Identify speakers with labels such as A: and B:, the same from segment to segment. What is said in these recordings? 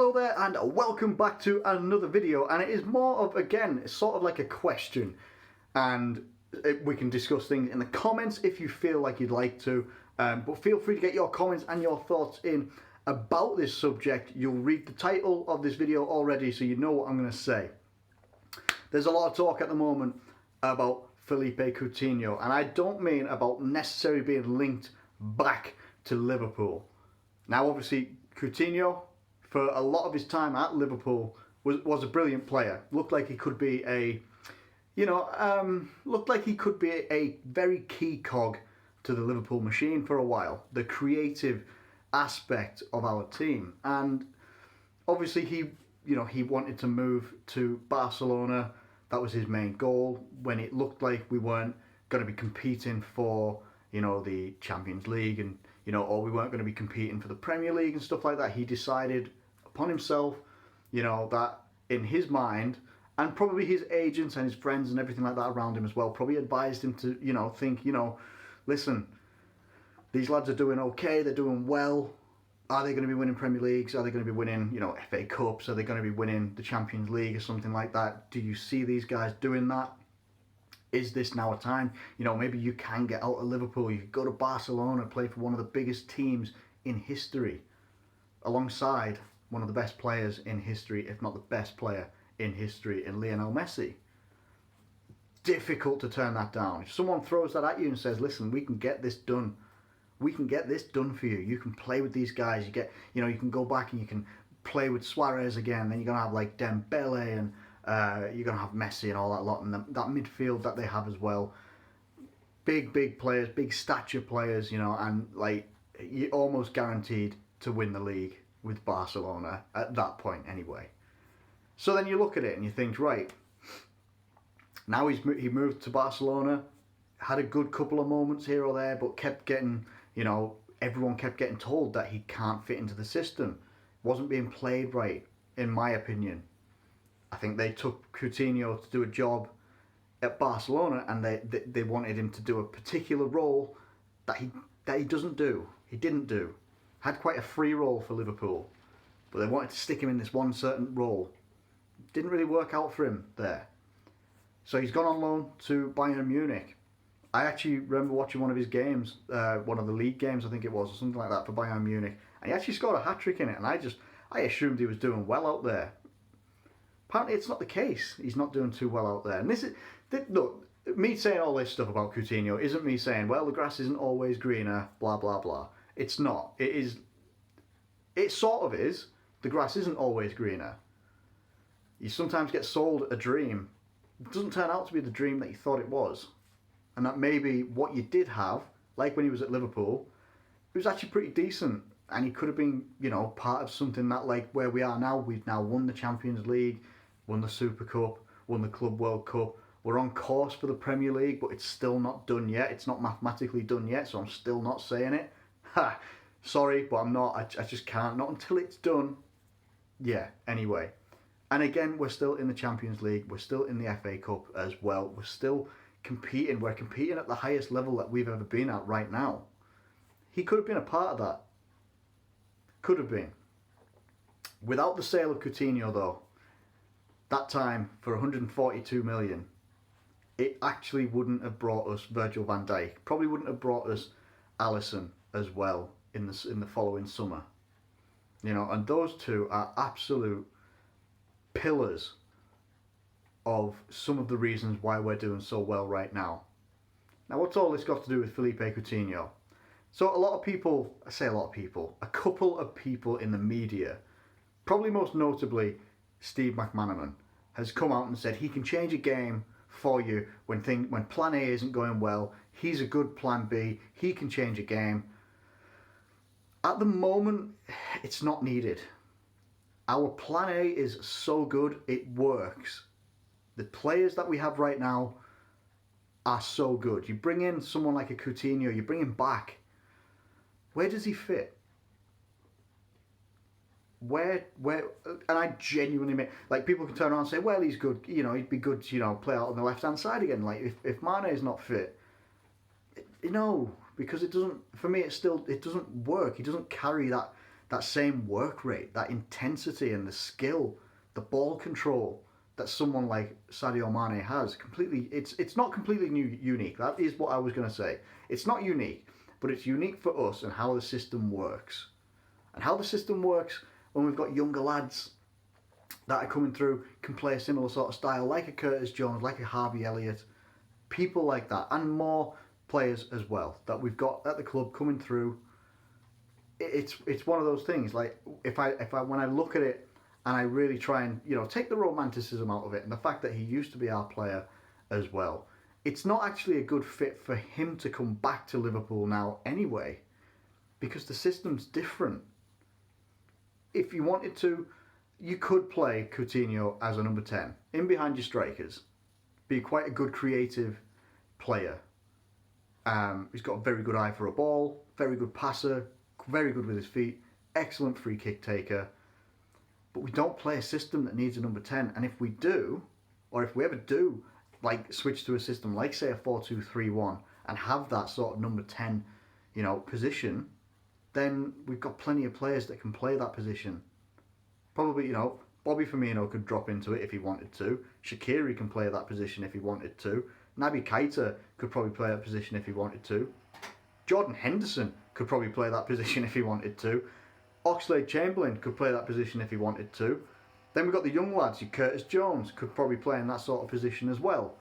A: Hello there and welcome back to another video, and it is more of, again, it's sort of like a question, and we can discuss things in the comments if you feel like you'd like to, but feel free to get your comments and your thoughts in about this subject. You'll read the title of this video already, so you know what I'm going to say. There's a lot of talk at the moment about Felipe Coutinho, and I don't mean about necessarily being linked back to Liverpool. Now obviously Coutinho, for a lot of his time at Liverpool, was a brilliant player. Looked like he could be a, looked like he could be a very key cog to the Liverpool machine for a while. The creative aspect of our team, and obviously he wanted to move to Barcelona. That was his main goal when it looked like we weren't going to be competing for, the Champions League and, or we weren't going to be competing for the Premier League and stuff like that. He decided upon himself, that in his mind, and probably his agents and his friends and everything like that around him as well, probably advised him to, think, listen, these lads are doing okay, they're doing well. Are they going to be winning Premier Leagues? Are they going to be winning, FA Cups? Are they going to be winning the Champions League or something like that? Do you see these guys doing that? Is this now a time? Maybe you can get out of Liverpool. You could go to Barcelona, play for one of the biggest teams in history, alongside one of the best players in history, if not the best player in history, in Lionel Messi. Difficult to turn that down. If someone throws that at you and says, listen, we can get this done. We can get this done for you. You can play with these guys. You get, you can go back and you can play with Suarez again. Then you're gonna have like Dembele and you're gonna have Messi and all that lot, and that midfield that they have as well. Big players, big stature players, and like you're almost guaranteed to win the league with Barcelona at that point anyway. So then you look at it and you think, right, now he moved to Barcelona, had a good couple of moments here or there, but kept getting, everyone kept getting told that he can't fit into the system. Wasn't being played right, in my opinion. I think they took Coutinho to do a job at Barcelona, and they wanted him to do a particular role that he doesn't do. He didn't do. Had quite a free role for Liverpool, but they wanted to stick him in this one certain role. Didn't really work out for him there. So he's gone on loan to Bayern Munich. I actually remember watching one of his games, one of the league games I think it was, or something like that, for Bayern Munich, and he actually scored a hat-trick in it, and I assumed he was doing well out there. Apparently it's not the case. He's not doing too well out there. And look, me saying all this stuff about Coutinho isn't me saying, well, the grass isn't always greener, blah, blah, blah. It's not. It is. It sort of is. The grass isn't always greener. You sometimes get sold a dream. It doesn't turn out to be the dream that you thought it was. And that maybe what you did have, like when he was at Liverpool, it was actually pretty decent. And he could have been, part of something that, like where we are now, we've now won the Champions League, won the Super Cup, won the Club World Cup. We're on course for the Premier League, but it's still not done yet. It's not mathematically done yet, so I'm still not saying it. Ha! Sorry, but I'm not. I just can't. Not until it's done. Yeah, anyway. And again, we're still in the Champions League. We're still in the FA Cup as well. We're still competing. We're competing at the highest level that we've ever been at right now. He could have been a part of that. Could have been. Without the sale of Coutinho, though, that time for 142 million, it actually wouldn't have brought us Virgil van Dijk. Probably wouldn't have brought us Alisson as well in the following summer. And those two are absolute pillars of some of the reasons why we're doing so well right now. Now, what's all this got to do with Felipe Coutinho? So a lot of people, I say a lot of people, a couple of people in the media, probably most notably Steve McManaman, has come out and said he can change a game for you when plan A isn't going well. He's a good plan B. He can change a game. At the moment, it's not needed. Our plan A is so good, it works. The players that we have right now are so good. You bring in someone like a Coutinho, you bring him back. Where does he fit? Where, and I genuinely mean, like, people can turn around and say, well, he's good, he'd be good to, play out on the left-hand side again. Like, if Mane is not fit, because it doesn't, for me, it doesn't work. He doesn't carry that that same work rate, that intensity and the skill, the ball control that someone like Sadio Mane has. It's not completely unique. That is what I was going to say. It's not unique, but it's unique for us and how the system works. And how the system works when we've got younger lads that are coming through, can play a similar sort of style, like a Curtis Jones, like a Harvey Elliott, people like that, and more players as well that we've got at the club coming through. It's one of those things. Like if I when I look at it and I really try and take the romanticism out of it and the fact that he used to be our player as well, it's not actually a good fit for him to come back to Liverpool now anyway, because the system's different. If you wanted to, you could play Coutinho as a number 10 in behind your strikers, be quite a good creative player. He's got a very good eye for a ball, very good passer, very good with his feet, excellent free kick taker. But we don't play a system that needs a number 10. And if we do, or if we ever do, like switch to a system like say a 4-2-3-1 and have that sort of number 10, position, then we've got plenty of players that can play that position. Probably, Bobby Firmino could drop into it if he wanted to. Shaqiri can play that position if he wanted to. Naby Keita could probably play that position if he wanted to. Jordan Henderson could probably play that position if he wanted to. Oxlade-Chamberlain could play that position if he wanted to. Then we've got the young lads. Your Curtis Jones could probably play in that sort of position as well.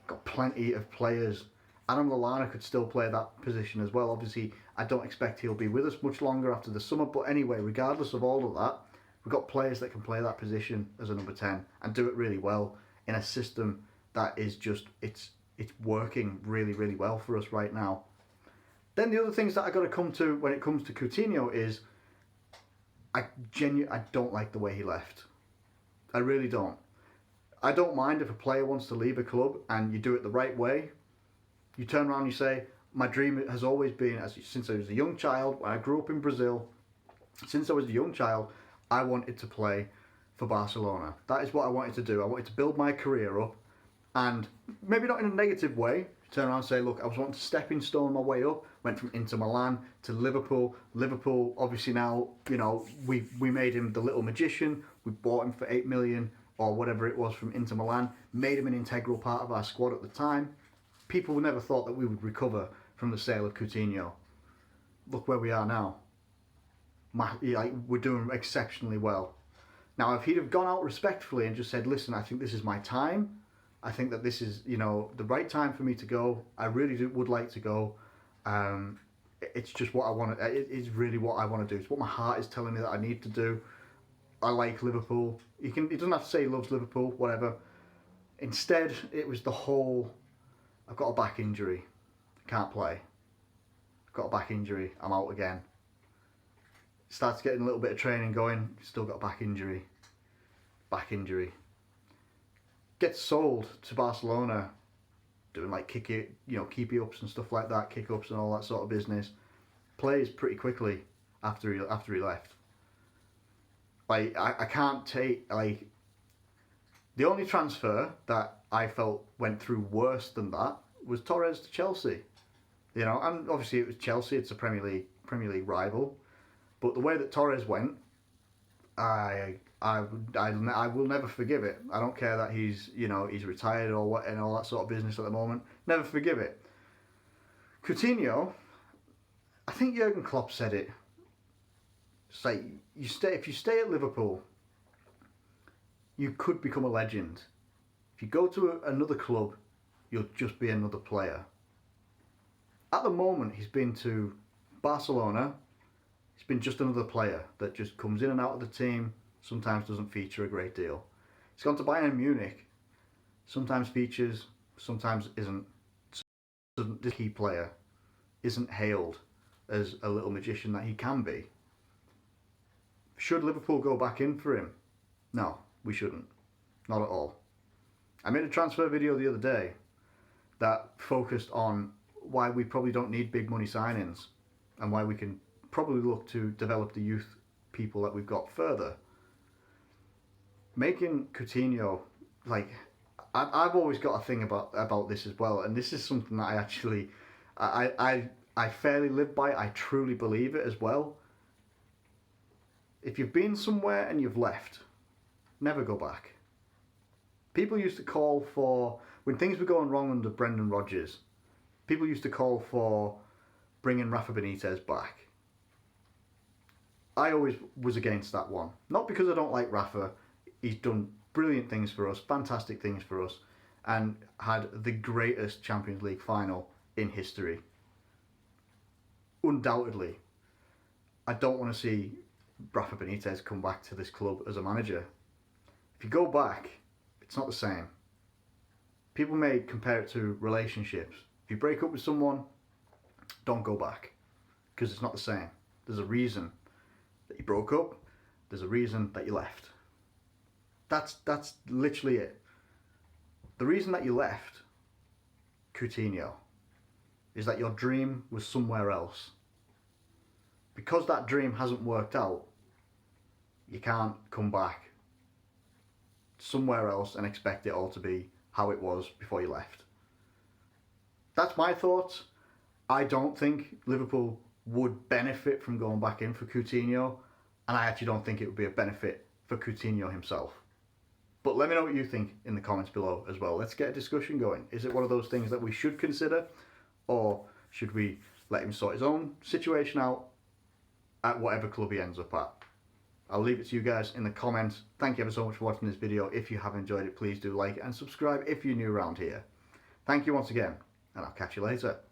A: Got plenty of players. Adam Lallana could still play that position as well. Obviously, I don't expect he'll be with us much longer after the summer. But anyway, regardless of all of that, we've got players that can play that position as a number 10 and do it really well in a system that is just, it's working really, really well for us right now. Then the other things that I got to come to when it comes to Coutinho is I don't like the way he left. I really don't. I don't mind if a player wants to leave a club and you do it the right way. You turn around and you say, my dream has always been, since I was a young child, when I grew up in Brazil, since I was a young child, I wanted to play for Barcelona. That is what I wanted to do. I wanted to build my career up, and maybe not in a negative way. Turn around and say, look, I was wanting to stepping stone my way up. Went from Inter Milan to Liverpool. Liverpool, obviously now, we made him the little magician. We bought him for 8 million or whatever it was from Inter Milan. Made him an integral part of our squad at the time. People never thought that we would recover from the sale of Coutinho. Look where we are now. We're doing exceptionally well. Now, if he'd have gone out respectfully and just said, listen, I think this is my time. I think that this is, the right time for me to go. I really would like to go. It's just what I want to, it is really what I want to do. It's what my heart is telling me that I need to do. I like Liverpool. He doesn't have to say he loves Liverpool, whatever. Instead, it was the whole, I've got a back injury. I can't play. I've got a back injury. I'm out again. Starts getting a little bit of training going. Still got a back injury. Back injury. Gets sold to Barcelona, doing like keepy ups and stuff like that, kick ups and all that sort of business. Plays pretty quickly after he left. Like I can't take the only transfer that I felt went through worse than that was Torres to Chelsea. And obviously it was Chelsea. It's a Premier League rival, but the way that Torres went, I will never forgive it. I don't care that he's retired or what and all that sort of business at the moment. Never forgive it. Coutinho, I think Jurgen Klopp said it. It's like if you stay at Liverpool, you could become a legend. If you go to another club, you'll just be another player. At the moment, he's been to Barcelona. He's been just another player that just comes in and out of the team. Sometimes doesn't feature a great deal. He's gone to Bayern Munich. Sometimes features, sometimes isn't. The key player isn't hailed as a little magician that he can be. Should Liverpool go back in for him? No, we shouldn't. Not at all. I made a transfer video the other day that focused on why we probably don't need big money signings and why we can probably look to develop the youth people that we've got further. Making Coutinho, I've always got a thing about this as well, and this is something that I actually, I fairly live by. I truly believe it as well. If you've been somewhere and you've left, never go back. People used to call for, when things were going wrong under Brendan Rodgers, people used to call for bringing Rafa Benitez back. I always was against that one. Not because I don't like Rafa. He's done brilliant things for us, fantastic things for us, and had the greatest Champions League final in history. Undoubtedly. I don't want to see Rafa Benitez come back to this club as a manager. If you go back, it's not the same. People may compare it to relationships. If you break up with someone, don't go back, because it's not the same. There's a reason that you broke up. There's a reason that you left. That's literally it. The reason that you left, Coutinho, is that your dream was somewhere else. Because that dream hasn't worked out, you can't come back somewhere else and expect it all to be how it was before you left. That's my thoughts. I don't think Liverpool would benefit from going back in for Coutinho, and I actually don't think it would be a benefit for Coutinho himself. But let me know what you think in the comments below as well. Let's get a discussion going. Is it one of those things that we should consider, or should we let him sort his own situation out at whatever club he ends up at? I'll leave it to you guys in the comments. Thank you ever so much for watching this video. If you have enjoyed it, please do like it and subscribe if you're new around here. Thank you once again, and I'll catch you later.